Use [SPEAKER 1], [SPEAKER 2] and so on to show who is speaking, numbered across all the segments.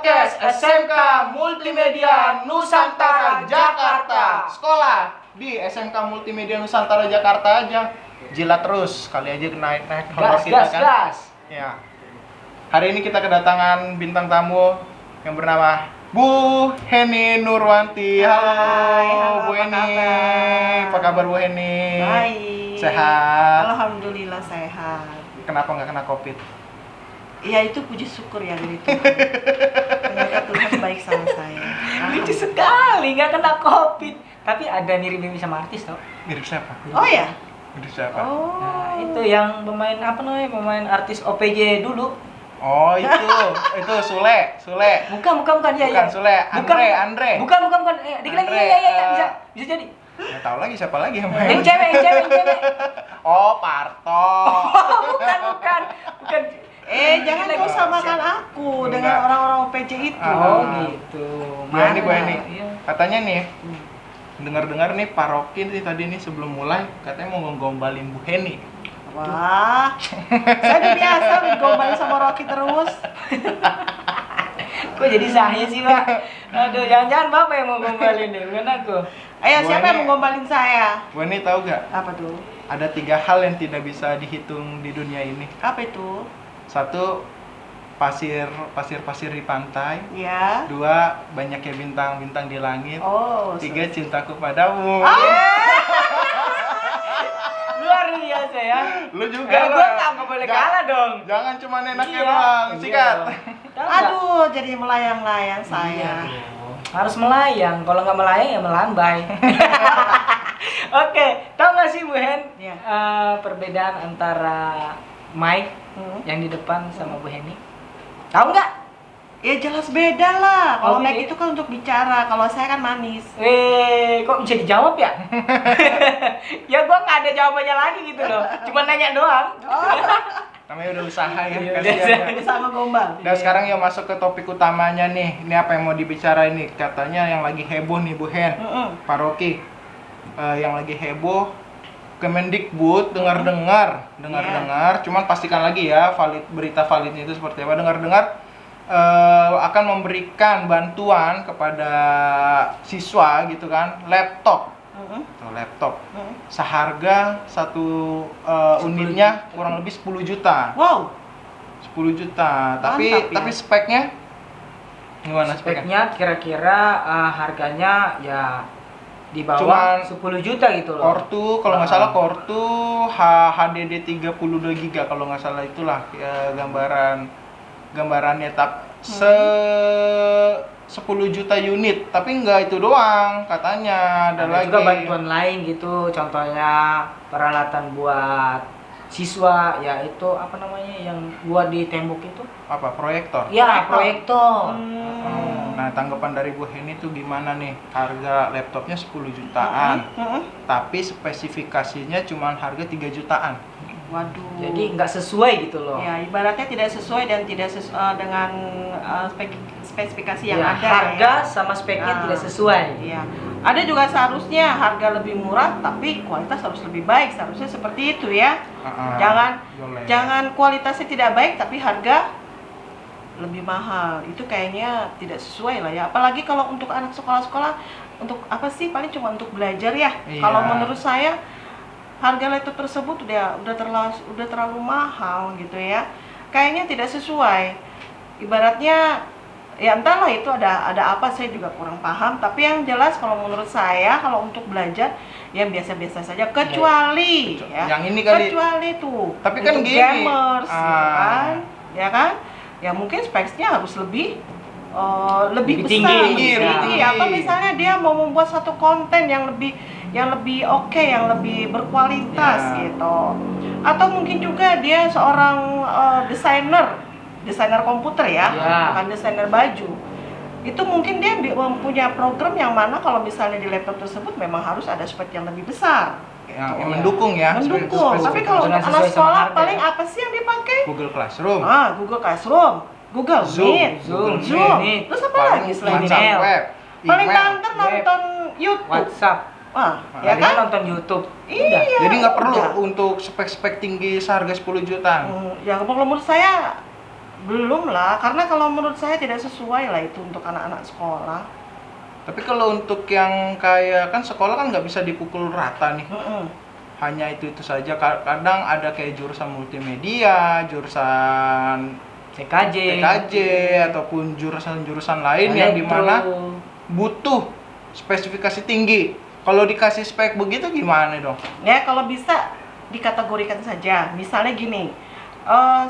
[SPEAKER 1] Podcast SMK Multimedia Nusantara Jakarta. Sekolah di SMK Multimedia Nusantara Jakarta aja. Jilat terus, kali aja naik honor kita kan.
[SPEAKER 2] Gas.
[SPEAKER 1] Ya. Hari ini kita kedatangan bintang tamu yang bernama Bu Heni Nurwanti. Halo, Bu
[SPEAKER 3] apa
[SPEAKER 1] Heni.
[SPEAKER 3] kabar?
[SPEAKER 1] Apa kabar Bu Heni?
[SPEAKER 3] Baik.
[SPEAKER 1] Sehat.
[SPEAKER 3] Alhamdulillah sehat.
[SPEAKER 1] Kenapa nggak kena COVID?
[SPEAKER 3] Ya itu puji syukur ya dari Tuhan. Ternyata Tuhan baik sama saya.
[SPEAKER 2] Lucu sekali, nggak kena COVID. Tapi ada mirip-mirip sama artis tau.
[SPEAKER 1] Mirip siapa?
[SPEAKER 3] Oh ya.
[SPEAKER 1] Mirip siapa?
[SPEAKER 3] Oh.
[SPEAKER 2] Nah, itu yang pemain apa namanya? Pemain artis OPJ dulu.
[SPEAKER 1] Oh itu Sule.
[SPEAKER 2] Bukan ya.
[SPEAKER 1] Bukan Sule, Andre.
[SPEAKER 2] Bukan. Dikit lagi
[SPEAKER 1] Andre,
[SPEAKER 2] ya, bisa jadi.
[SPEAKER 1] Nggak tahu lagi siapa lagi yang main.
[SPEAKER 2] Yang cewek.
[SPEAKER 1] Oh, Parto.
[SPEAKER 2] Bukan.
[SPEAKER 3] Jangan kau samakan aku dengan
[SPEAKER 1] Enggak.
[SPEAKER 3] orang-orang OPJ itu.
[SPEAKER 2] Oh, gitu.
[SPEAKER 1] Bu Heni.
[SPEAKER 2] Iya.
[SPEAKER 1] Katanya nih, dengar-dengar nih paroki nih tadi nih sebelum mulai katanya mau ngegombalin Bu Heni.
[SPEAKER 3] Wah. Saya udah biasa digombalin sama Rocky terus.
[SPEAKER 2] Kok jadi saya sih, Pak? Aduh, jangan-jangan Bapak yang mau gombalin deh, bukan aku.
[SPEAKER 3] Ayo,
[SPEAKER 1] Bu
[SPEAKER 3] siapa
[SPEAKER 1] Heni.
[SPEAKER 3] yang mau gombalin saya?
[SPEAKER 1] Bu Heni tahu gak?
[SPEAKER 3] Apa tuh?
[SPEAKER 1] Ada 3 hal yang tidak bisa dihitung di dunia ini.
[SPEAKER 3] Apa itu?
[SPEAKER 1] 1, pasir di pantai.
[SPEAKER 3] Ya.
[SPEAKER 1] 2, banyaknya bintang-bintang di langit.
[SPEAKER 3] Oh.
[SPEAKER 1] 3, cintaku padamu.
[SPEAKER 2] Luar biasa ya.
[SPEAKER 1] Lu juga
[SPEAKER 2] Gua
[SPEAKER 1] lah.
[SPEAKER 2] nggak boleh kalah dong.
[SPEAKER 1] Jangan cuma enaknya
[SPEAKER 2] Iya.
[SPEAKER 1] doang.
[SPEAKER 2] Iya
[SPEAKER 1] Sikat.
[SPEAKER 2] dong.
[SPEAKER 3] Aduh, jadi melayang-layang saya.
[SPEAKER 2] Harus melayang, kalau nggak melayang ya melambai. Oke, tau nggak sih Bu Hen
[SPEAKER 3] Iya.
[SPEAKER 2] perbedaan antara mic yang di depan sama Bu Heni? Tahu nggak?
[SPEAKER 3] Ya jelas beda lah. Kalau
[SPEAKER 2] Oh,
[SPEAKER 3] mic
[SPEAKER 2] iya.
[SPEAKER 3] itu kan untuk bicara, kalau saya kan manis.
[SPEAKER 2] Kok bisa dijawab ya? Ya gua nggak ada jawabannya lagi gitu loh, cuma nanya doang.
[SPEAKER 1] Namanya udah usaha ya.
[SPEAKER 2] Iya,
[SPEAKER 1] Kasihan ya.
[SPEAKER 3] Sama gombal.
[SPEAKER 1] Dan sekarang ya masuk ke topik utamanya nih. Ini apa yang mau dibicarain nih? Katanya yang lagi heboh nih Bu Hen. Paroki. Yang lagi heboh Kemendikbud dengar-dengar, cuman pastikan lagi ya berita validnya itu seperti apa. Dengar-dengar akan memberikan bantuan kepada siswa gitu kan, laptop. Seharga satu unitnya kurang lebih 10 juta.
[SPEAKER 3] Wow.
[SPEAKER 1] 10 juta.
[SPEAKER 3] Mantap,
[SPEAKER 1] Tapi
[SPEAKER 3] ya.
[SPEAKER 1] speknya gimana speknya?
[SPEAKER 2] Speknya kira-kira harganya ya di bawah
[SPEAKER 1] Cuman
[SPEAKER 2] 10 juta gitu loh.
[SPEAKER 1] Core 2 kalau nggak salah Core 2 HDD 32 GB kalau nggak salah itulah ya, gambarannya 10 juta unit, tapi nggak itu doang katanya, ada lagi
[SPEAKER 2] juga bantuan lain gitu, contohnya peralatan buat siswa, ya itu apa namanya yang buat di tembok itu?
[SPEAKER 1] apa, proyektor.
[SPEAKER 2] Ya, proyektor.
[SPEAKER 1] Nah, tanggapan dari Bu Heni tuh gimana nih? Harga laptopnya 10 jutaan, tapi spesifikasinya cuma harga 3 jutaan.
[SPEAKER 3] Waduh.
[SPEAKER 2] Jadi nggak sesuai gitu loh.
[SPEAKER 3] Ya, ibaratnya tidak sesuai dan tidak dengan spesifikasi yang
[SPEAKER 2] Ya,
[SPEAKER 3] ada.
[SPEAKER 2] harga
[SPEAKER 3] ya.
[SPEAKER 2] sama speknya
[SPEAKER 3] Ah.
[SPEAKER 2] tidak sesuai.
[SPEAKER 3] Iya. Ada juga seharusnya harga lebih murah tapi kualitas harus lebih baik. Seharusnya seperti itu ya.
[SPEAKER 1] Boleh.
[SPEAKER 3] Jangan kualitasnya tidak baik tapi harga lebih mahal. Itu kayaknya tidak sesuai lah ya. Apalagi kalau untuk anak sekolah-sekolah, untuk apa sih, paling cuma untuk belajar ya.
[SPEAKER 1] Iya.
[SPEAKER 3] Kalau menurut saya harga laptop tersebut udah terlalu mahal gitu ya. Kayaknya tidak sesuai. Ibaratnya ya entahlah itu ada apa, saya juga kurang paham, tapi yang jelas kalau menurut saya kalau untuk belajar ya biasa-biasa saja, kecuali ya.
[SPEAKER 1] Yang ini kali.
[SPEAKER 3] Kecuali tuh.
[SPEAKER 1] Tapi kan
[SPEAKER 3] untuk
[SPEAKER 1] gini.
[SPEAKER 3] gamers ya kan? Ya mungkin speknya harus lebih
[SPEAKER 2] Lebih
[SPEAKER 3] besar,
[SPEAKER 2] tinggi,
[SPEAKER 3] lebih tinggi.
[SPEAKER 1] ya.
[SPEAKER 3] Atau misalnya dia mau membuat satu konten yang lebih oke, yang lebih berkualitas
[SPEAKER 1] Ya.
[SPEAKER 3] gitu. Atau mungkin juga dia seorang desainer komputer ya, bukan desainer baju. Itu mungkin dia mempunyai program yang mana kalau misalnya di laptop tersebut memang harus ada spek yang lebih besar.
[SPEAKER 1] Yang mendukung ya.
[SPEAKER 3] Mendukung. Tapi kalau untuk
[SPEAKER 2] Sesuai
[SPEAKER 3] anak
[SPEAKER 2] sama
[SPEAKER 3] sekolah
[SPEAKER 2] harga
[SPEAKER 3] paling
[SPEAKER 2] ya.
[SPEAKER 3] apa sih yang dipakai?
[SPEAKER 1] Google Classroom.
[SPEAKER 3] Google Classroom, Google
[SPEAKER 1] Zoom.
[SPEAKER 3] Meet,
[SPEAKER 2] Zoom.
[SPEAKER 3] Meet. Terus apa
[SPEAKER 1] Paling
[SPEAKER 3] lagi selain
[SPEAKER 1] WhatsApp
[SPEAKER 3] email?
[SPEAKER 1] web,
[SPEAKER 3] Paling
[SPEAKER 1] email.
[SPEAKER 3] banter nonton YouTube.
[SPEAKER 2] WhatsApp.
[SPEAKER 3] Ya
[SPEAKER 2] Paling
[SPEAKER 3] kan?
[SPEAKER 2] nonton YouTube.
[SPEAKER 3] Iya.
[SPEAKER 1] Jadi nggak perlu
[SPEAKER 3] udah.
[SPEAKER 1] untuk spek-spek tinggi seharga 10 jutaan.
[SPEAKER 3] Ya kalau menurut saya belum lah, karena kalau menurut saya tidak sesuai lah itu untuk anak-anak sekolah.
[SPEAKER 1] Tapi kalau untuk yang kayak kan sekolah kan nggak bisa dipukul rata nih.
[SPEAKER 3] Mm-mm.
[SPEAKER 1] Hanya itu saja. Kadang ada kayak jurusan multimedia, jurusan TKJ ataupun jurusan-jurusan lain yang dimana butuh spesifikasi tinggi. Kalau dikasih spek begitu gimana dong?
[SPEAKER 3] Ya kalau bisa dikategorikan saja. Misalnya gini,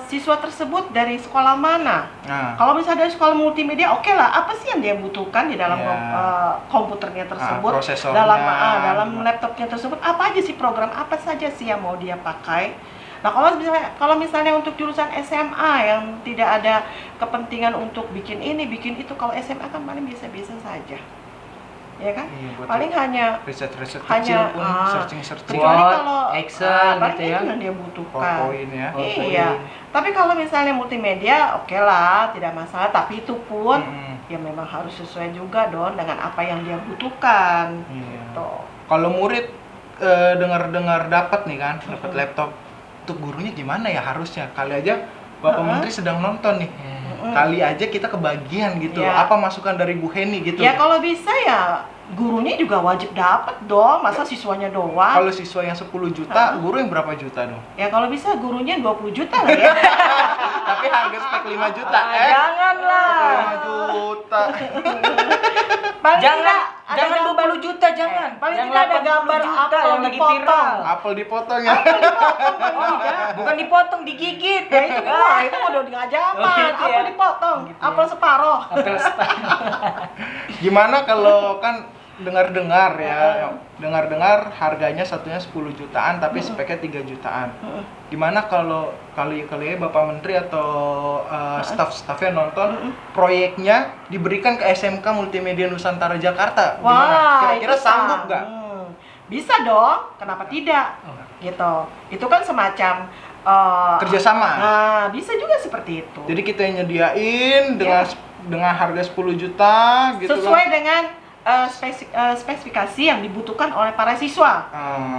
[SPEAKER 3] siswa tersebut dari sekolah mana?
[SPEAKER 1] Nah,
[SPEAKER 3] Kalau misalnya dari sekolah multimedia, oke lah. Apa sih yang dia butuhkan di dalam komputernya tersebut,
[SPEAKER 1] prosesornya.
[SPEAKER 3] dalam laptopnya tersebut? Apa aja sih program? Apa saja sih yang mau dia pakai? Nah, kalau misalnya untuk jurusan SMA yang tidak ada kepentingan untuk bikin ini, bikin itu, kalau SMA kan paling biasa-biasa saja, ya kan?
[SPEAKER 1] iya, buat
[SPEAKER 3] Paling hanya
[SPEAKER 1] riset-riset
[SPEAKER 3] hanya,
[SPEAKER 1] kecil pun, searching-searching.
[SPEAKER 3] kecuali
[SPEAKER 2] Word,
[SPEAKER 3] kalau
[SPEAKER 2] Excel
[SPEAKER 3] paling
[SPEAKER 2] gitu ya.
[SPEAKER 3] itu yang dia butuhkan.
[SPEAKER 1] PowerPoint ya.
[SPEAKER 3] Iya, tapi kalau misalnya multimedia, oke lah, tidak masalah. Tapi itu pun ya memang harus sesuai juga dong dengan apa yang dia butuhkan.
[SPEAKER 1] Iya.
[SPEAKER 3] Gitu.
[SPEAKER 1] Kalau murid dengar-dengar dapat nih kan, dapat laptop, untuk gurunya gimana ya harusnya? Kali aja Bapak Menteri sedang nonton nih. Kali aja kita kebagian gitu.
[SPEAKER 3] Iya.
[SPEAKER 1] Apa masukan dari Bu Heni gitu?
[SPEAKER 3] Ya kalau bisa ya gurunya juga wajib dapat dong, masa siswanya doang.
[SPEAKER 1] Kalau siswa yang 10 juta, guru yang berapa juta dong?
[SPEAKER 3] Ya kalau bisa gurunya 20 juta lah ya.
[SPEAKER 1] Tapi harga spek 5 juta.
[SPEAKER 2] Janganlah.
[SPEAKER 1] 5 juta.
[SPEAKER 3] Paling
[SPEAKER 2] Jangan
[SPEAKER 3] tidak ada
[SPEAKER 2] jangan
[SPEAKER 3] gambar,
[SPEAKER 2] 20 juta jangan.
[SPEAKER 3] paling
[SPEAKER 2] Yang
[SPEAKER 3] tidak ada
[SPEAKER 2] 80
[SPEAKER 3] gambar
[SPEAKER 2] juta
[SPEAKER 3] apel
[SPEAKER 2] yang lagi
[SPEAKER 3] dipotong.
[SPEAKER 2] viral.
[SPEAKER 1] Apel dipotong ya.
[SPEAKER 2] Bukan dipotong, digigit.
[SPEAKER 3] Ya itu wah, itu udah nggak zaman.
[SPEAKER 2] Oh, gitu ya.
[SPEAKER 3] Apel dipotong,
[SPEAKER 2] Gitu ya.
[SPEAKER 3] apel separoh.
[SPEAKER 2] Apel
[SPEAKER 1] Gimana kalau kan dengar-dengar ya, dengar-dengar harganya satunya 10 jutaan tapi speknya 3 jutaan. Gimana kalau kali Bapak Menteri atau staf-stafnya nonton proyeknya diberikan ke SMK Multimedia Nusantara Jakarta? Gimana?
[SPEAKER 3] Wah,
[SPEAKER 1] Kira-kira
[SPEAKER 3] itu
[SPEAKER 1] sanggup nggak?
[SPEAKER 3] Bisa dong, kenapa tidak? Gitu. Itu kan semacam
[SPEAKER 1] Kerjasama.
[SPEAKER 3] Nah, bisa juga seperti itu.
[SPEAKER 1] Jadi kita yang nyediain dengan harga 10 juta gitu
[SPEAKER 3] Sesuai
[SPEAKER 1] kan.
[SPEAKER 3] dengan spesifikasi yang dibutuhkan oleh para siswa.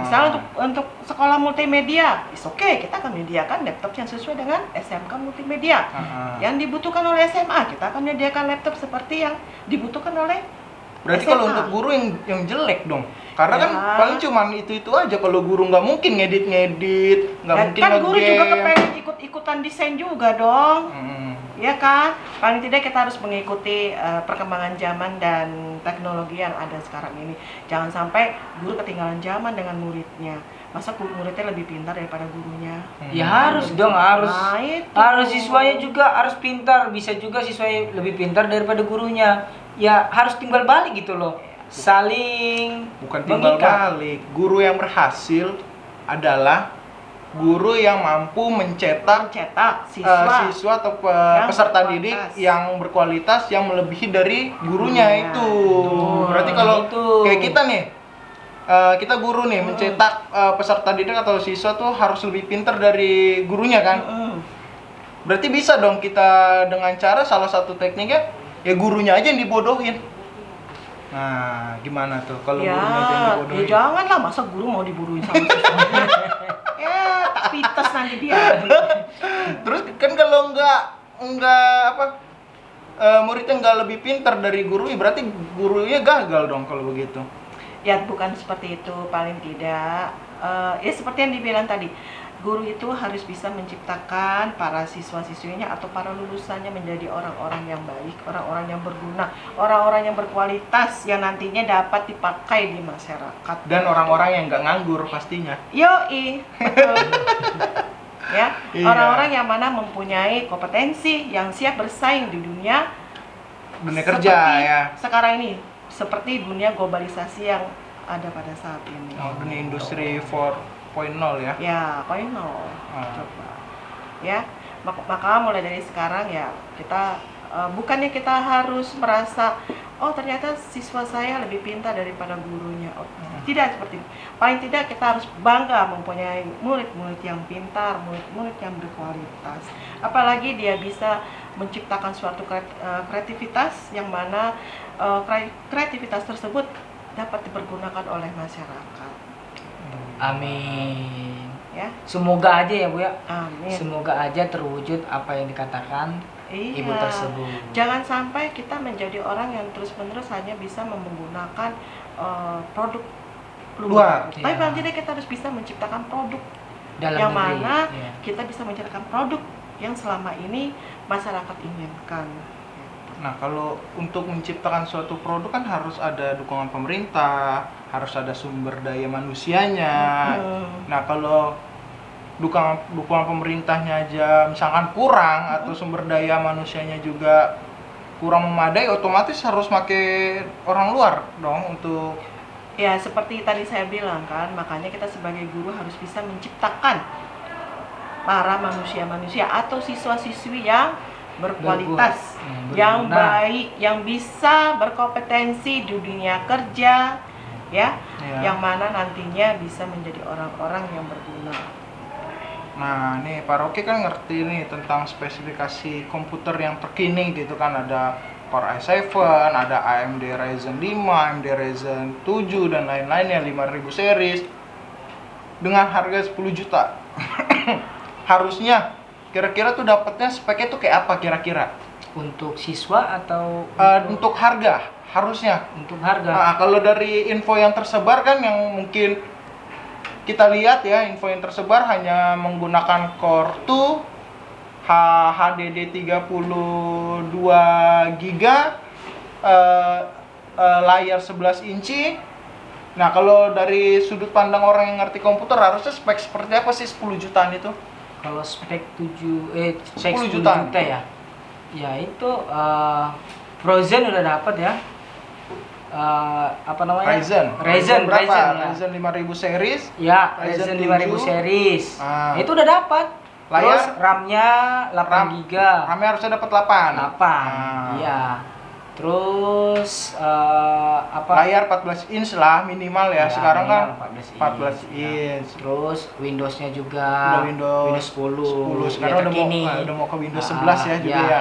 [SPEAKER 3] Misalnya untuk sekolah multimedia, oke, kita akan menyediakan laptop yang sesuai dengan SMK multimedia. Yang dibutuhkan oleh SMA, kita akan menyediakan laptop seperti yang dibutuhkan oleh
[SPEAKER 1] Berarti
[SPEAKER 3] SMA.
[SPEAKER 1] kalau untuk guru yang jelek dong. Karena kan
[SPEAKER 3] Ya.
[SPEAKER 1] paling cuman itu aja. Kalau guru nggak mungkin ngedit, nggak
[SPEAKER 3] Ya,
[SPEAKER 1] mungkin
[SPEAKER 3] kan guru juga
[SPEAKER 1] nge-game.
[SPEAKER 3] kepengen ikut-ikutan desain juga dong.
[SPEAKER 1] Hmm.
[SPEAKER 3] Ya kan? Paling tidak kita harus mengikuti perkembangan zaman dan teknologi yang ada sekarang ini. Jangan sampai guru ketinggalan zaman dengan muridnya. Masa muridnya lebih pintar daripada gurunya?
[SPEAKER 2] Ya harus dong, harus.
[SPEAKER 3] Nah, itu.
[SPEAKER 2] Harus siswanya juga harus pintar, bisa juga siswanya lebih pintar daripada gurunya. Ya harus timbal balik gitu loh. Saling
[SPEAKER 1] Bukan timbal
[SPEAKER 2] mengikat.
[SPEAKER 1] balik. Guru yang berhasil adalah guru yang mampu mencetak siswa atau
[SPEAKER 3] yang
[SPEAKER 1] peserta
[SPEAKER 3] berkualitas.
[SPEAKER 1] didik yang berkualitas yang melebihi dari gurunya
[SPEAKER 3] Iya,
[SPEAKER 1] itu.
[SPEAKER 2] betul.
[SPEAKER 1] Berarti kalau
[SPEAKER 2] Itu.
[SPEAKER 1] kayak kita nih, kita guru nih mencetak peserta didik atau siswa tuh harus lebih pintar dari gurunya kan. Berarti bisa dong kita dengan cara salah satu tekniknya ya gurunya aja yang dibodohin. Nah, gimana tuh kalau
[SPEAKER 3] Ya,
[SPEAKER 1] gurunya aja yang
[SPEAKER 3] ya
[SPEAKER 1] dibodohin?
[SPEAKER 3] janganlah, masa guru mau dibodohin sama siswanya. Ya, tak pites nanti dia.
[SPEAKER 1] Terus kan kalau nggak apa muridnya nggak lebih pintar dari guru, berarti gurunya gagal dong kalau begitu.
[SPEAKER 3] Ya bukan seperti itu, paling tidak ya seperti yang dibilang tadi, guru itu harus bisa menciptakan para siswa-siswinya atau para lulusannya menjadi orang-orang yang baik, orang-orang yang berguna, orang-orang yang berkualitas yang nantinya dapat dipakai di masyarakat.
[SPEAKER 1] Dan orang-orang yang nggak nganggur pastinya.
[SPEAKER 3] Yoi, betul. Ya,
[SPEAKER 1] Iya.
[SPEAKER 3] orang-orang yang mana mempunyai kompetensi yang siap bersaing di dunia
[SPEAKER 1] Kerja ya.
[SPEAKER 3] sekarang ini, seperti dunia globalisasi yang ada pada saat ini.
[SPEAKER 1] Oh, dunia industri 4.0 ya.
[SPEAKER 3] Ya, poin nol.
[SPEAKER 1] Ah.
[SPEAKER 3] Coba. Ya, maka mulai dari sekarang ya kita bukannya kita harus merasa oh ternyata siswa saya lebih pintar daripada gurunya. Oh, tidak seperti itu. Paling tidak kita harus bangga mempunyai murid-murid yang pintar, murid-murid yang berkualitas. Apalagi dia bisa menciptakan suatu kreativitas yang mana kreativitas tersebut dapat dipergunakan oleh masyarakat.
[SPEAKER 2] Amin.
[SPEAKER 3] ya.
[SPEAKER 2] Semoga aja ya Bu ya.
[SPEAKER 3] Amin.
[SPEAKER 2] Semoga aja terwujud apa yang dikatakan
[SPEAKER 3] Iya.
[SPEAKER 2] ibu tersebut.
[SPEAKER 3] Jangan sampai kita menjadi orang yang terus-menerus hanya bisa menggunakan produk luar.
[SPEAKER 2] Iya.
[SPEAKER 3] Tapi paling tidak kita harus bisa menciptakan produk
[SPEAKER 2] Dalam
[SPEAKER 3] yang
[SPEAKER 2] negeri.
[SPEAKER 3] mana
[SPEAKER 2] Iya.
[SPEAKER 3] kita bisa menciptakan produk yang selama ini masyarakat inginkan.
[SPEAKER 1] Nah, kalau untuk menciptakan suatu produk kan harus ada dukungan pemerintah, harus ada sumber daya manusianya. Nah, kalau dukungan pemerintahnya aja misalkan kurang atau sumber daya manusianya juga kurang memadai, otomatis harus pakai orang luar dong untuk
[SPEAKER 3] Ya, seperti tadi saya bilang kan, makanya kita sebagai guru harus bisa menciptakan para manusia-manusia atau siswa-siswi yang berkualitas, yang
[SPEAKER 2] berguna.
[SPEAKER 3] baik, yang bisa berkompetensi di dunia kerja, ya, yang mana nantinya bisa menjadi orang-orang yang berguna.
[SPEAKER 1] Nah, nih Pak Rocky kan ngerti nih tentang spesifikasi komputer yang terkini gitu kan, ada Core i7, ada AMD Ryzen 5, AMD Ryzen 7 dan lain-lainnya 5000 series dengan harga 10 juta. Harusnya kira-kira tuh dapatnya speknya tuh kayak apa kira-kira?
[SPEAKER 2] Untuk siswa atau
[SPEAKER 1] Untuk harga harusnya.
[SPEAKER 2] untuk harga?
[SPEAKER 1] Nah, kalau dari info yang tersebar kan yang mungkin kita lihat ya, info yang tersebar hanya menggunakan Core 2 HDD 32 GB, layar 11 inci. Nah, kalau dari sudut pandang orang yang ngerti komputer harusnya spek seperti apa sih 10 jutaan itu?
[SPEAKER 2] Kalau spek 10
[SPEAKER 1] 10
[SPEAKER 2] juta
[SPEAKER 1] juta.
[SPEAKER 2] ya. Ya itu Frozen udah dapat ya. Apa namanya?
[SPEAKER 1] Ryzen berapa?
[SPEAKER 2] Ryzen, ya.
[SPEAKER 1] Ryzen 5000 series.
[SPEAKER 2] Ya,
[SPEAKER 1] Ryzen
[SPEAKER 2] Ryzen 5000
[SPEAKER 1] 7.
[SPEAKER 2] series.
[SPEAKER 1] Ah.
[SPEAKER 2] Itu udah dapat.
[SPEAKER 1] Layar?
[SPEAKER 2] Terus RAM-nya 8 GB.
[SPEAKER 1] RAM-nya harusnya dapat 8.
[SPEAKER 2] 8. Iya. Terus apa?
[SPEAKER 1] Layar 14 inch lah minimal ya.
[SPEAKER 2] Ya,
[SPEAKER 1] Sekarang kan
[SPEAKER 2] minimal
[SPEAKER 1] 14
[SPEAKER 2] Ya.
[SPEAKER 1] inch.
[SPEAKER 2] Terus Windows-nya juga
[SPEAKER 1] Udah Windows
[SPEAKER 2] 10.
[SPEAKER 1] 10. Sekarang
[SPEAKER 2] Ya, terkini.
[SPEAKER 1] udah mau ke Windows 11 ya juga ya.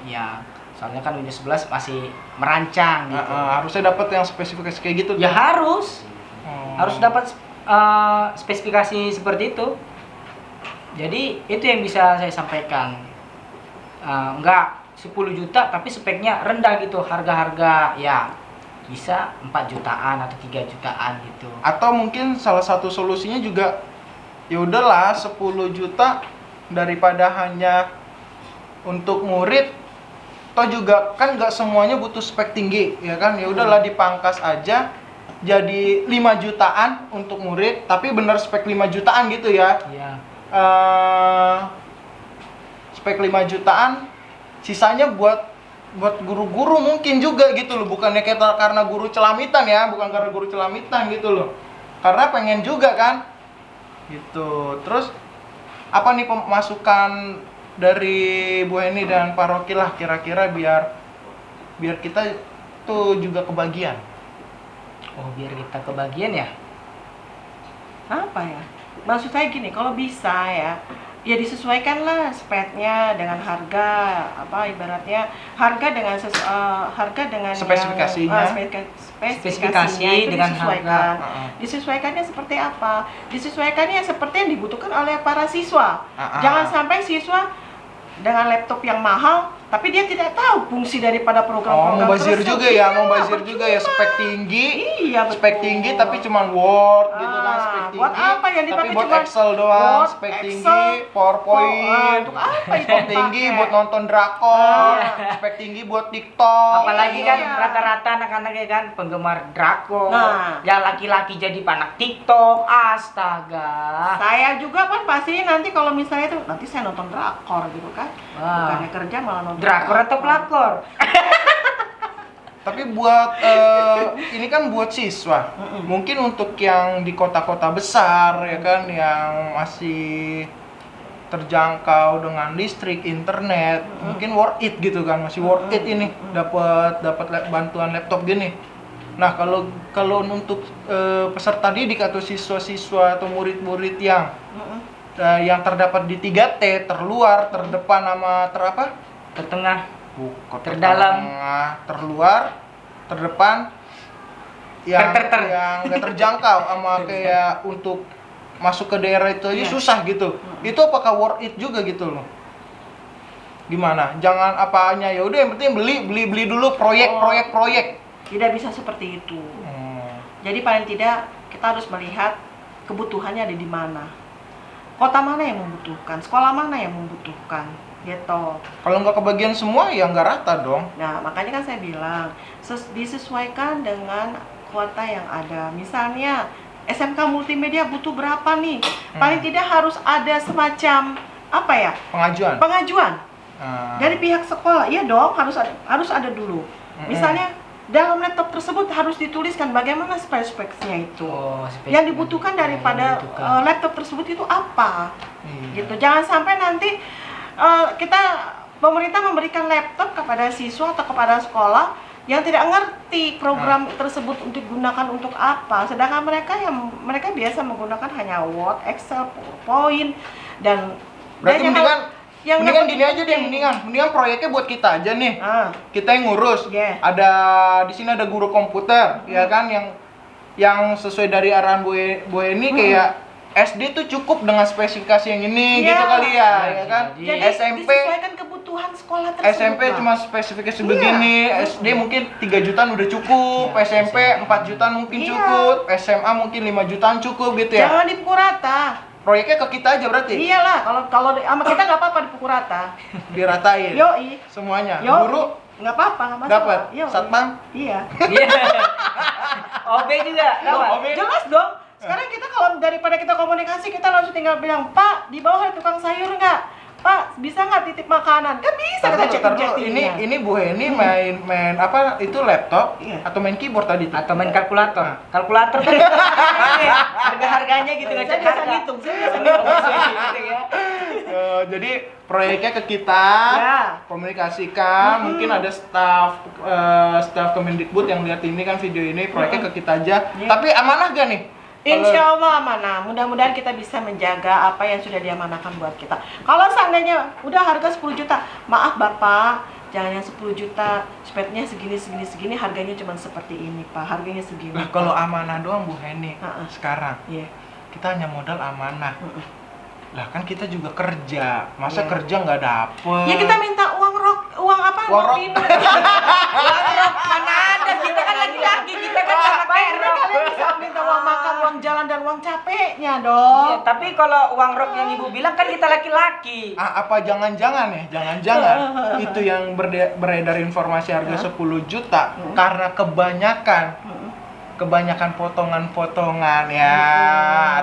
[SPEAKER 2] Ya. Soalnya kan Windows 11 masih merancang gitu.
[SPEAKER 1] Harusnya dapat yang spesifikasi kayak gitu.
[SPEAKER 2] Ya
[SPEAKER 1] tuh.
[SPEAKER 2] harus.
[SPEAKER 1] Hmm.
[SPEAKER 2] Harus dapat spesifikasi seperti itu. Jadi itu yang bisa saya sampaikan. Enggak 10 juta tapi speknya rendah gitu, harga-harga ya bisa 4 jutaan atau 3 jutaan gitu.
[SPEAKER 1] Atau mungkin salah satu solusinya juga ya udahlah 10 juta daripada hanya untuk murid, toh juga kan nggak semuanya butuh spek tinggi ya kan, ya udahlah dipangkas aja jadi 5 jutaan untuk murid tapi bener spek 5 jutaan gitu ya.
[SPEAKER 2] Iya.
[SPEAKER 1] Spek 5 jutaan sisanya buat guru-guru mungkin juga gitu loh, bukannya kita karena guru celamitan ya, bukan karena guru celamitan gitu loh, karena pengen juga kan gitu. Terus apa nih pemasukan dari Bu Heni dan Pak Rocky lah kira-kira biar kita tuh juga kebagian?
[SPEAKER 2] Oh, biar kita kebagian ya.
[SPEAKER 3] Apa ya? Maksud saya gini, kalau bisa ya disesuaikanlah speknya dengan harga, apa ibaratnya harga dengan
[SPEAKER 1] Spesifikasinya.
[SPEAKER 2] Spesifikasi
[SPEAKER 3] itu
[SPEAKER 2] dengan
[SPEAKER 3] disesuaikan.
[SPEAKER 1] harga.
[SPEAKER 3] Disesuaikannya seperti apa? Disesuaikannya seperti yang dibutuhkan oleh para siswa. Jangan sampai siswa dengan laptop yang mahal tapi dia tidak tahu fungsi daripada program-program
[SPEAKER 1] Mubazir
[SPEAKER 3] tersebut.
[SPEAKER 1] juga ya,
[SPEAKER 3] Iya,
[SPEAKER 1] mubazir juga ya,
[SPEAKER 3] percuma.
[SPEAKER 1] spek tinggi.
[SPEAKER 3] Iya, betul.
[SPEAKER 1] Spek tinggi tapi cuman Word gitu kan,
[SPEAKER 3] Ah,
[SPEAKER 1] spek tinggi.
[SPEAKER 3] buat apa yang
[SPEAKER 1] tapi
[SPEAKER 3] dipakai
[SPEAKER 1] buat
[SPEAKER 3] cuman
[SPEAKER 1] Excel doang,
[SPEAKER 3] Word,
[SPEAKER 1] spek
[SPEAKER 3] Excel,
[SPEAKER 1] tinggi, PowerPoint.
[SPEAKER 3] untuk apa itu
[SPEAKER 1] Spek tinggi
[SPEAKER 3] dipakai?
[SPEAKER 1] buat nonton drakor,
[SPEAKER 2] Iya.
[SPEAKER 1] spek tinggi buat TikTok.
[SPEAKER 2] Apalagi kan
[SPEAKER 3] Iya.
[SPEAKER 2] rata-rata anak-anaknya kan penggemar drakor.
[SPEAKER 3] Nah.
[SPEAKER 2] Ya laki-laki jadi panak TikTok. Astaga.
[SPEAKER 3] Saya juga kan pasti nanti kalau misalnya itu nanti saya nonton drakor gitu kan.
[SPEAKER 2] Wah.
[SPEAKER 3] Bukannya kerja malah nonton
[SPEAKER 2] Drakor atau pelakor?
[SPEAKER 1] Tapi buat ini kan buat siswa. Mungkin untuk yang di kota-kota besar ya kan, yang masih terjangkau dengan listrik, internet, mungkin worth it gitu kan, masih worth it ini dapat bantuan laptop gini. Nah, kalau untuk peserta didik atau siswa-siswa atau murid-murid yang terdapat di 3T, terluar, terdepan sama
[SPEAKER 2] Tertengah.
[SPEAKER 1] terdalam, terluar, terdepan, yang
[SPEAKER 2] Ter.
[SPEAKER 1] yang nggak terjangkau sama kayak untuk masuk ke daerah itu aja
[SPEAKER 3] Iya.
[SPEAKER 1] susah gitu. Itu apakah worth it juga gitu loh? Gimana? Jangan apanya, ya udah yang penting beli dulu proyek.
[SPEAKER 3] Tidak bisa seperti itu.
[SPEAKER 1] Hmm.
[SPEAKER 3] Jadi paling tidak kita harus melihat kebutuhannya ada di mana. Kota mana yang membutuhkan, sekolah mana yang membutuhkan, gitu.
[SPEAKER 1] Kalau nggak kebagian semua ya nggak rata dong.
[SPEAKER 3] Nah, makanya kan saya bilang disesuaikan dengan kuota yang ada. Misalnya SMK multimedia butuh berapa nih? Paling tidak harus ada semacam apa ya?
[SPEAKER 1] Pengajuan.
[SPEAKER 3] Pengajuan
[SPEAKER 1] Ah.
[SPEAKER 3] dari pihak sekolah. Iya dong, harus ada dulu. Misalnya dalam laptop tersebut harus dituliskan bagaimana speknya itu.
[SPEAKER 2] spek
[SPEAKER 3] Yang dibutuhkan
[SPEAKER 2] yang
[SPEAKER 3] daripada
[SPEAKER 2] dibutuhkan.
[SPEAKER 3] laptop tersebut itu apa?
[SPEAKER 1] Iya.
[SPEAKER 3] Gitu. Jangan sampai nanti pemerintah memberikan laptop kepada siswa atau kepada sekolah yang tidak ngerti program tersebut untuk digunakan untuk apa. Sedangkan mereka biasa menggunakan hanya Word, Excel, PowerPoint dan
[SPEAKER 1] Berarti
[SPEAKER 3] yang
[SPEAKER 1] mendingan gini aja deh, mendingan proyeknya buat kita aja nih. Kita yang ngurus.
[SPEAKER 3] Yeah.
[SPEAKER 1] Ada di sini ada guru komputer, ya kan, yang sesuai dari arahan Bu Eni kayak SD tuh cukup dengan spesifikasi yang ini
[SPEAKER 3] Iya.
[SPEAKER 1] gitu kali ya, ya kan?
[SPEAKER 3] Jadi
[SPEAKER 1] SMP
[SPEAKER 3] disesuaikan kebutuhan sekolah tersebut.
[SPEAKER 1] SMP
[SPEAKER 3] lah.
[SPEAKER 1] cuma spesifikasi begini, SD mungkin 3 jutaan udah cukup,
[SPEAKER 2] Iya,
[SPEAKER 1] SMP 4 jutaan mungkin
[SPEAKER 3] Iya.
[SPEAKER 1] cukup, SMA mungkin 5 jutaan cukup gitu ya.
[SPEAKER 3] Jangan dipukul rata.
[SPEAKER 1] Proyeknya ke kita aja berarti.
[SPEAKER 3] Iyalah, kalau sama kita nggak apa-apa dipukul rata.
[SPEAKER 1] Diratain.
[SPEAKER 3] Yoi.
[SPEAKER 1] Semuanya.
[SPEAKER 3] Yo,
[SPEAKER 1] Guru
[SPEAKER 3] nggak apa-apa, nggak masalah.
[SPEAKER 1] dapat,
[SPEAKER 3] Yoi.
[SPEAKER 1] satpam
[SPEAKER 3] Iya.
[SPEAKER 2] Iya. OB juga dapat.
[SPEAKER 1] OB.
[SPEAKER 3] Jelas dong. Sekarang kita kalau daripada kita komunikasi, kita langsung tinggal bilang, Pak, di bawah ada tukang sayur nggak? Pak, bisa nggak titip makanan? Kan bisa kita
[SPEAKER 1] Tar dulu,
[SPEAKER 3] chatting-chattingnya.
[SPEAKER 1] ini Bu Heni main apa itu laptop
[SPEAKER 3] Iya.
[SPEAKER 1] atau main keyboard tadi tuh?
[SPEAKER 2] Atau main kalkulator. Kalkulator kan harga-harganya gitu
[SPEAKER 3] Saya
[SPEAKER 2] ngecek
[SPEAKER 3] biasa
[SPEAKER 2] harga.
[SPEAKER 3] ngitung, saya biasa ngitung.
[SPEAKER 2] Gitu ya.
[SPEAKER 1] Jadi proyeknya ke kita,
[SPEAKER 3] Ya.
[SPEAKER 1] komunikasikan, mungkin ada staff Kemendikbud yang lihat ini kan video ini, proyeknya ke kita aja.
[SPEAKER 3] Iya.
[SPEAKER 1] Tapi amanah gak nih?
[SPEAKER 3] Insya Allah amanah. Mudah-mudahan kita bisa menjaga apa yang sudah diamanahkan buat kita. Kalau seandainya udah harga 10 juta, maaf Bapak, jangan yang 10 juta, speknya segini, harganya cuma seperti ini Pak, harganya segini.
[SPEAKER 1] Nah, kalau amanah doang Bu Heni,
[SPEAKER 3] Uh-uh.
[SPEAKER 1] sekarang
[SPEAKER 3] Iya.
[SPEAKER 1] kita hanya modal amanah.
[SPEAKER 3] Uh-uh.
[SPEAKER 1] Lah kan kita juga kerja, masa
[SPEAKER 3] Iya.
[SPEAKER 1] kerja nggak dapet?
[SPEAKER 3] Ya kita minta uang apa?
[SPEAKER 1] Uang rok.
[SPEAKER 3] minum.
[SPEAKER 2] Mana ada, kita kan laki-laki, kita kan nggak pakai rok.
[SPEAKER 3] Kalian bisa minta uang makan, uang jalan dan uang capeknya dong.
[SPEAKER 2] Iya, tapi kalau uang rok yang ibu bilang kan kita laki-laki.
[SPEAKER 1] Apa jangan-jangan ya? Jangan-jangan itu yang beredar informasi harga 10 juta karena kebanyakan potongan-potongan ya,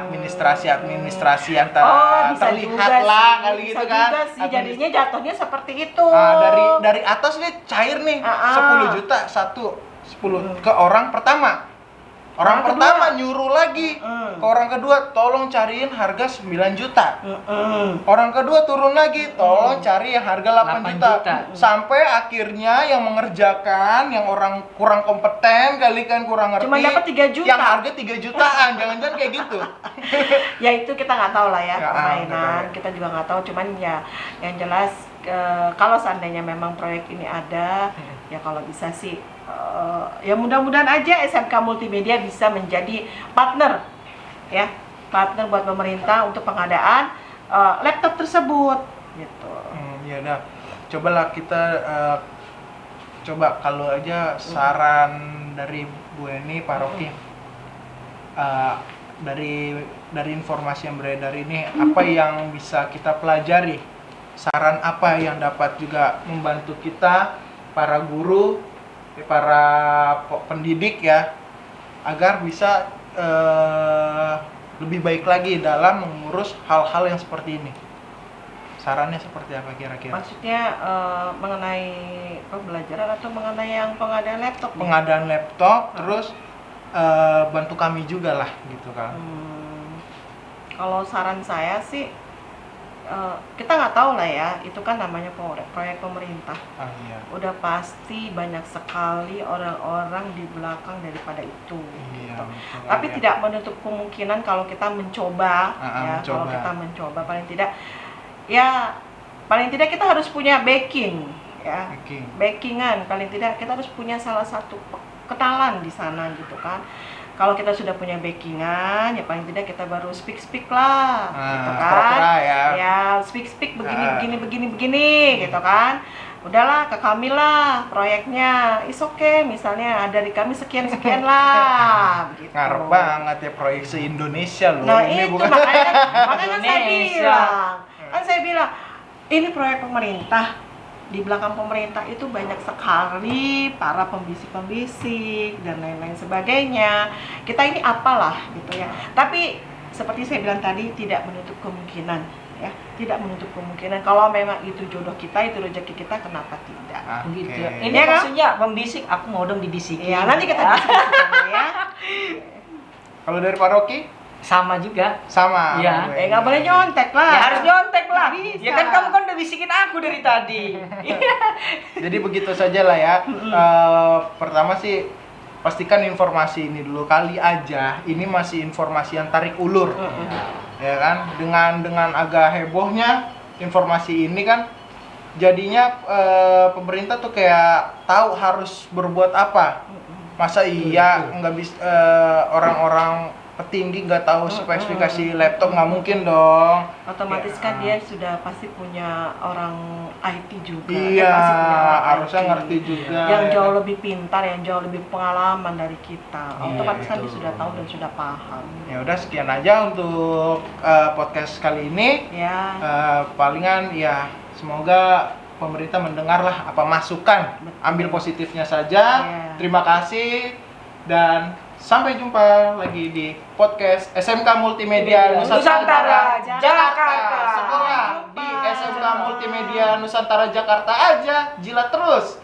[SPEAKER 1] administrasi yang
[SPEAKER 3] Bisa
[SPEAKER 1] terlihat
[SPEAKER 3] juga
[SPEAKER 1] lah
[SPEAKER 3] sih,
[SPEAKER 1] kali
[SPEAKER 3] bisa
[SPEAKER 1] gitu kan.
[SPEAKER 3] juga sih, jadinya jatuhnya seperti itu.
[SPEAKER 1] Dari atas nih cair nih,
[SPEAKER 3] Ah.
[SPEAKER 1] 10 juta 10 ke orang pertama. Orang
[SPEAKER 3] Orang
[SPEAKER 1] pertama
[SPEAKER 3] kedua.
[SPEAKER 1] nyuruh lagi ke orang kedua, tolong cariin harga 9 juta. Orang kedua turun lagi, tolong cari yang harga 8 juta. Sampai akhirnya yang mengerjakan, yang orang kurang kompeten kali kan, kurang ngerti.
[SPEAKER 3] Cuma dapat 3 juta.
[SPEAKER 1] Yang harga 3 jutaan, jangan-jangan kayak gitu.
[SPEAKER 3] Ya itu kita nggak tahu lah ya,
[SPEAKER 1] Ya,
[SPEAKER 3] permainan.
[SPEAKER 1] nggak tahu.
[SPEAKER 3] Kita juga nggak tahu. Cuman ya yang jelas kalau seandainya memang proyek ini ada, ya kalau bisa sih, ya mudah-mudahan aja SMK Multimedia bisa menjadi partner, ya partner buat pemerintah untuk pengadaan laptop tersebut, gitu.
[SPEAKER 1] Ya udah, cobalah kita coba kalau aja saran dari Bu Eni, Pak Rocky, dari informasi yang beredar ini, apa yang bisa kita pelajari? Saran apa yang dapat juga membantu kita, para guru, para pendidik ya, agar bisa lebih baik lagi dalam mengurus hal-hal yang seperti ini. Sarannya seperti apa kira-kira?
[SPEAKER 3] Maksudnya mengenai pembelajaran atau mengenai yang pengadaan laptop nih?
[SPEAKER 1] Pengadaan laptop, terus bantu kami juga lah gitu kan.
[SPEAKER 3] Kalau saran saya sih, kita nggak tahu lah ya, itu kan namanya proyek pemerintah.
[SPEAKER 1] Iya.
[SPEAKER 3] Udah pasti banyak sekali orang-orang di belakang daripada itu.
[SPEAKER 1] Iya,
[SPEAKER 3] gitu.
[SPEAKER 1] betul,
[SPEAKER 3] Tapi
[SPEAKER 1] ya.
[SPEAKER 3] tidak menutup kemungkinan kalau kita mencoba, ya.
[SPEAKER 1] mencoba.
[SPEAKER 3] Kalau kita mencoba, paling tidak kita harus punya backing, ya. Backingan, paling tidak kita harus punya salah satu kenalan di sana gitu kan. Kalau kita sudah punya backingan, ya paling tidak kita baru speak lah, gitu kan?
[SPEAKER 1] Pura-pura ya.
[SPEAKER 3] Ya speak begini, gitu kan? Udahlah ke kami lah proyeknya, is okay, misalnya dari kami sekian lah, begitu.
[SPEAKER 1] Ngarep banget ya proyek se-Indonesia loh.
[SPEAKER 3] Nah
[SPEAKER 1] Ini
[SPEAKER 3] itu
[SPEAKER 1] bukan
[SPEAKER 3] makanya kan
[SPEAKER 2] Indonesia.
[SPEAKER 3] saya bilang ini proyek pemerintah. Di belakang pemerintah itu banyak sekali para pembisik-pembisik dan lain-lain sebagainya. Kita ini apalah gitu ya. Tapi seperti saya bilang tadi, tidak menutup kemungkinan ya, tidak menutup kemungkinan kalau memang itu jodoh kita, itu rezeki kita, kenapa tidak?
[SPEAKER 2] Begitu.
[SPEAKER 1] Oke.
[SPEAKER 2] Ini
[SPEAKER 3] Ya kan?
[SPEAKER 2] maksudnya membisik, aku mau dong dibisikin.
[SPEAKER 3] Ya nanti kita diskusikan ya.
[SPEAKER 1] Kalau dari Pak Rocky
[SPEAKER 2] Sama juga.
[SPEAKER 1] sama.
[SPEAKER 2] Iya.
[SPEAKER 1] sama gue.
[SPEAKER 3] Nggak boleh nyontek lah.
[SPEAKER 2] Ya harus nyontek lah.
[SPEAKER 3] Nggak bisa.
[SPEAKER 2] Ya kan kamu kan udah bisikin aku dari tadi.
[SPEAKER 1] Jadi begitu saja lah ya. Pertama sih pastikan informasi ini dulu, kali aja ini masih informasi yang tarik ulur. Ya kan? Dengan agak hebohnya informasi ini kan jadinya pemerintah tuh kayak tahu harus berbuat apa. Masa iya nggak bisa orang-orang petinggi nggak tahu spesifikasi laptop, nggak mungkin dong.
[SPEAKER 3] Otomatis kan dia sudah pasti punya orang IT juga.
[SPEAKER 1] Iya,
[SPEAKER 3] Dia pasti punya orang
[SPEAKER 1] harusnya
[SPEAKER 3] IT.
[SPEAKER 1] ngerti juga.
[SPEAKER 3] Yang
[SPEAKER 1] ya
[SPEAKER 3] jauh
[SPEAKER 1] kan?
[SPEAKER 3] lebih pintar, yang jauh lebih pengalaman dari kita. Otomatis kan dia
[SPEAKER 1] betul.
[SPEAKER 3] sudah tahu dan sudah paham.
[SPEAKER 1] Ya udah sekian aja untuk podcast kali ini.
[SPEAKER 3] Ya.
[SPEAKER 1] Palingan ya semoga pemerintah mendengar lah apa masukan,
[SPEAKER 3] Betul.
[SPEAKER 1] ambil positifnya saja.
[SPEAKER 3] Iya.
[SPEAKER 1] Terima kasih dan sampai jumpa lagi di podcast SMK Multimedia
[SPEAKER 2] Nusantara, Jakarta.
[SPEAKER 1] Segera di SMK Multimedia Nusantara Jakarta aja, jilat terus.